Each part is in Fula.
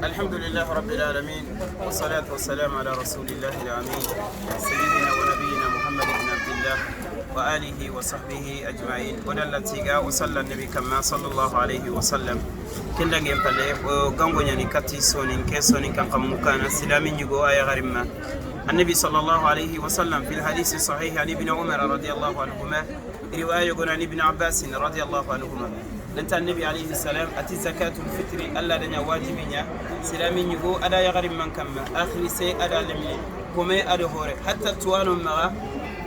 الحمد لله رب العالمين والصلاة والسلام على رسول الله الأمين سيدنا ونبينا محمد بن عبد الله وآله وصحبه أجمعين ونلتيغا وصلى النبي كما صلى الله عليه وسلم كلا جنبله وغانغو يعني كاتي سونين كسونين كان قمكانا سلامين يغو آية غريمة النبي صلى الله عليه وسلم في الحديث الصحيح عن ابن عمر رضي الله عنهما رواية يقول عن ابن عباس رضي الله عنهما لنت النبي عليه السلام أتي زكاة الفطر ألا دنيا واجبينيا سلامين يغو أدا يغرم من كما آخر سي أدا لمي كومي أدا هوري حتى توانو مغا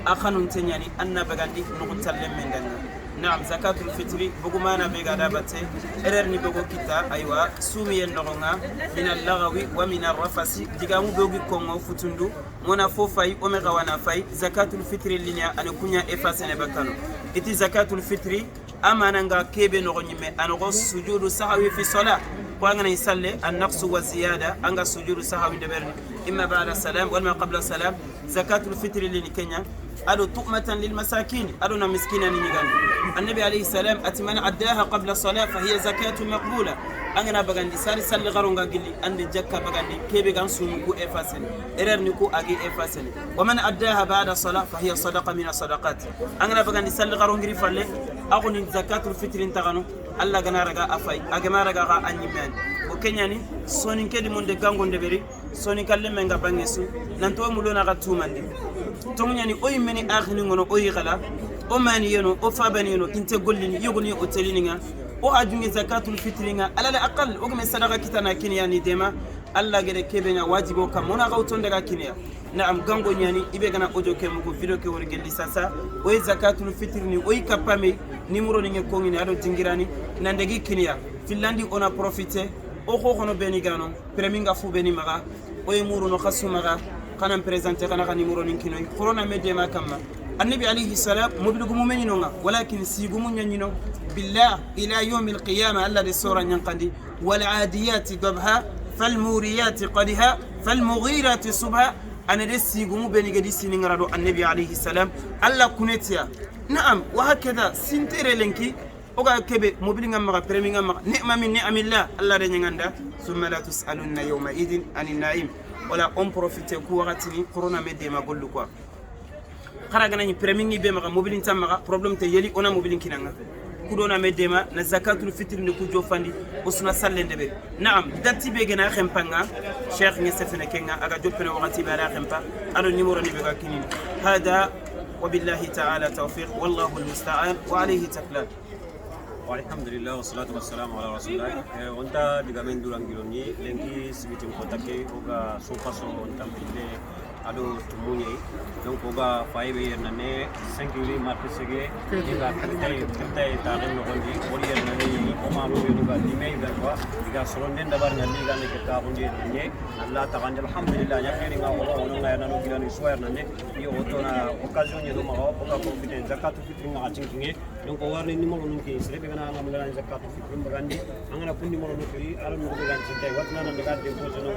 أخنون تنياني أنا بغاندي نغتل من دنا نعم زكاة الفطر بغمانا بغادا باتي إررني بغو كتا أيوا سومي النغونا من اللغوي ومن الرفس ديغامو بغو كونغو فتندو مونا فوفاي أمغا وانا فاي زكاة الفطر لنيا أنا كنيا إفاسي نبكانو إتي زكاة الفطر أما نغا كيبي نغنيمي أنغو سجود سهوي في صلاة وأنا يصلي النقص والزيادة أنغا سجود سهوي دبرني إما بعد السلام ولا قبل السلام زكاة الفطر اللي كينيا أدو تؤمة للمساكين أدو مسكينا نيغان النبي عليه السلام أتمنى عداها قبل الصلاة فهي زكاة مقبولة أنا بغاندي ساري سالي غارونغا جلي أندي جاكا بغاندي كيبي غان سومكو إفاسن إررنكو أجي إفاسن ومن عداها بعد الصلاة فهي صدقة من الصدقات أنا بغاندي سالي غارونغري فالي أغني زكاة الفطر انتغانو الله غنا رغا أفاي أجما رغا أنيمان وكنياني سونين كدي من دغانغون دبري سونين كالي منغا بانيسو نانتو مولونا غا توماندي تومنياني أوي مني آخني غنو أوي غلا o mani yeno o fabani yeno inte gollini yogoni o telininga o ajungi zakatul fitringa alal aqal o gme sadaqa kitana kinyani dema alla gere kebenya wajibo kam mona gawton daga kinya naam gango nyani ibe gana ojo kemu ko video ke wori gelli sasa o zakatul fitrini o kapame nimero ni ngongini ado jingirani nandegi kinya filandi ona profiter o khono beni gano preminga fu beni maga o muru no khasumaga kana présenter kana nimero ni kinoy corona medema kamma النبي عليه السلام مبلغ مؤمنيننا ولكن سيغو منينو بالله الى يوم القيامه الذي سوره ينقدي والعاديات ضبها فالموريات قدها فالمغيرات صبها انا دي سيغو بني غدي سينغرادو النبي عليه السلام الله كنتيا نعم وهكذا سنتير لنكي اوغا كبي مبلغ ما بريميغا ما نعم من نعم الله الله دي نغاندا ثم لا تسالون يومئذ عن النعيم ولا ام بروفيتي كو وقتي كورونا ميدي ما غولو كو خرجنا نبرميني بمغا موبيلين تامغا بروبلم تيلي أنا موبيلين كنانا كودونا مديما نزكاة الفطر نكوجو فاندي وسنا سالين دبي نعم داتي بيجنا خمبانغا شيخ نسفنا كينغا أجا جوبنا وقتي بارا خمبا أنا نمر نبغى كنين هذا وبالله تعالى توفيق والله المستعان وعليه تكلان والحمد لله والصلاة والسلام على رسول الله وانت دعامين دوران جلوني لينكي سبيتم كتاكي وكا سوفاسو وانتامبيلي ado tumunye donc oga faybe yernane 5 yuri marque sege diga katay tagen no gondi woli yernane yi o ma ro yoga dimay berwa diga soronde dabar ngalli ga ne ka gondi nye allah ta'ala alhamdulillah ya kiri nga wala wala nga yana no gilani soyer nane yi otona occasion ni do ma o ka profiter zakatu fitri nga achinkinge donc o warni ni mo no ki srebe gana nga mala zakatu fitri mbagandi angana pundi mo no ki ala no ga chinte watna na daga de ko no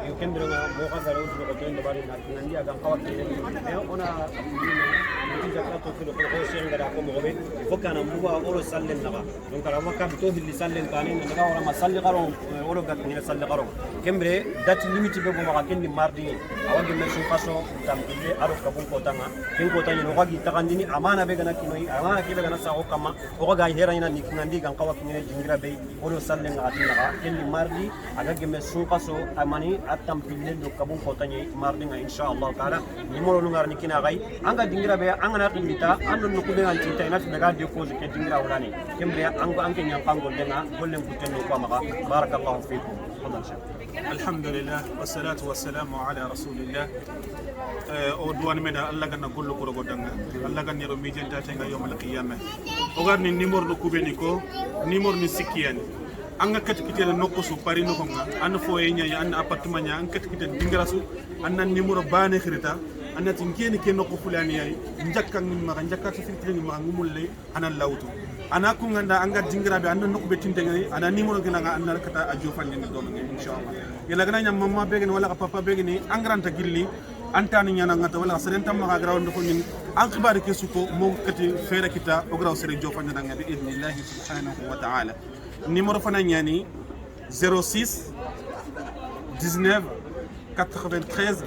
yo kembere nga mo ka garo do ko to dabari na nandi aga kawati ne ona ni zakatu fitri ko sen ngara ko mo be fokana mbuwa oro sallen naga donc ara makka to hilli sallen kanin daga ora masalli garo oro gat ni salli garo kembere date limite be ko maka kendi mardi awage men so faso tambile aro kabun ko tanga ken ko tani no wagi tagandini amana be gana kinoi amana ke be gana sa o kama o ga hera ina ni kinandi gan kawaki ni jingira be oro sallen ga atina kendi mardi aga gemme so faso amani atambile do kabun ko tani mardi nga inshallah taala nimoro ngar ni kina gai anga jingira be anga qindita ando no ko be an tinta ina daga de ko ke jingira wulani kembere ango anke nyam pangol denga gollen kutenno ko maka barakallahu fikum الحمد لله والصلاة والسلام على رسول الله أودوان من الله كنا كل كرو قدنا الله كنا يروم بيجن تاتنا يوم القيامة أغارني نيمور نكوبينيكو نيمور نسكيان anga kat kitela nokosu pari no konga an foyenya ya an appartement nya an kat kitela dingarasu an nan numéro bane khirita an tin kene ke nokko fulani yayi njakka ngim ma njakka to filtre ngim ma ngumulle an lawtu ana ko nganda anga dingarabe an nokko betinte ngi ana numéro gina nga an kata a jofande ni don ngi inshallah yela gana nyam mamma begeni wala papa begeni angranta gilli antani nyana ngata wala seren tam ma graw ndoko ni an khibar ke suko mo kati fere kita o graw sere jofande nga bi idnillahi subhanahu wa ta'ala numéro fana ñani 06 19 93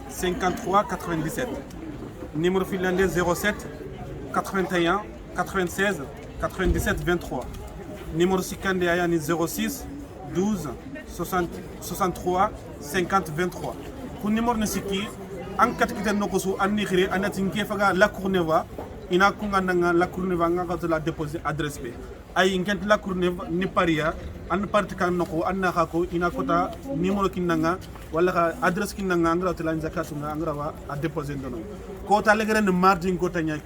53 97. Numéro finlandais 07 81 96 97 23. Numéro sikande ayani 06 12 63 50 23. Pour numéro nisiki an katkiten nokosu an nikhire anatin kefaga la courneva ina kunga nanga la courneva nga la déposer adresse be ay ngent la courneva ni paria an parti kan noko an na ko ina kota numéro kinanga wala ka adresse kinanga ngra to la zakatu nga ngra wa a déposer ndono ko ta legere ne mardi ko tanya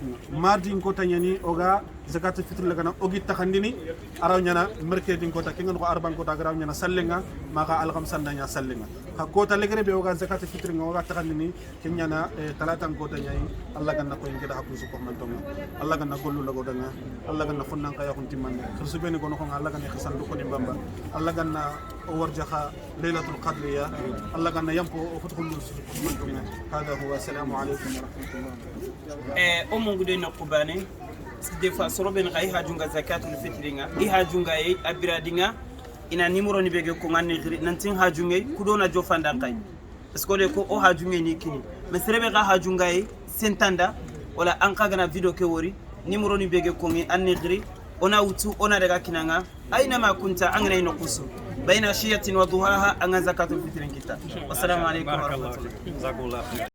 ko tanya oga zakatu fitr la kana ogi takhandini araw nyana mercredi ko ta kinga ko arban ko ta graw nyana sallenga maka algam sandanya sallenga ka ko ta legere be oga zakatu fitr nga oga takhandini kenyana talata ko tanya Allah ganna ko ngeda hakku su ko man tonga Allah ganna gollu la go danga Allah ganna fonnan kaya kun timman khirsu beni ko no ko Allah ganna khisan ko ni bamba Allah ganna o warjaha laylatul qadriya Allah ganna yampo o futukul man tonga hada huwa assalamu alaykum wa rahmatullah o mungu de nokubane des fois soroben kay hajunga zakatul fitringa i hajunga e abiradinga ina numéro ni bege ko ngani khiri nantin hajunga kudona jofanda kay parce que ko o hajunga ni kini mais serebe ga hajunga e sentanda wala an kagana video ke wori numéro ni bege ko ngi anni khiri ona wutu ona daga kinanga aina ma kunta angana ino kusu baina shiyatin wa duhaha an zakatul fitrin kita wassalamu alaikum wa rahmatullah